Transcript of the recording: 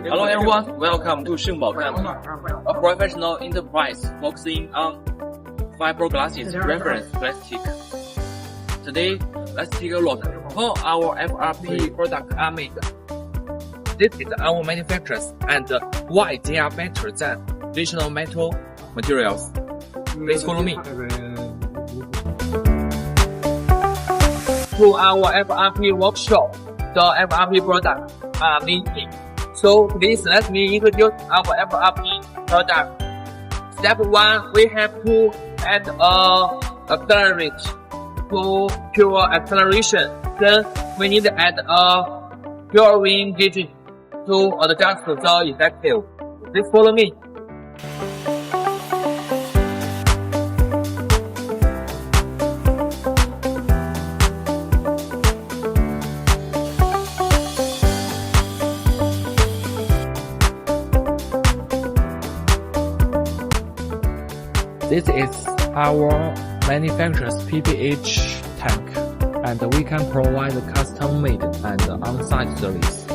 Hello everyone, welcome to Shengbao Company, a professional enterprise focusing on fiberglass reference plastic. Today, let's take a look how our FRP products are made. This is our manufacturers and why they are better than traditional metal materials. Please follow me. To our FRP workshop, the FRP products are made. So please let me introduce our FRP product. Step 1, we have to add a accelerate to pure acceleration. Then we need to add a purine gauge to adjust the effective. Please follow me. This is our manufacturer's PPH tank, and we can provide custom-made and on-site service.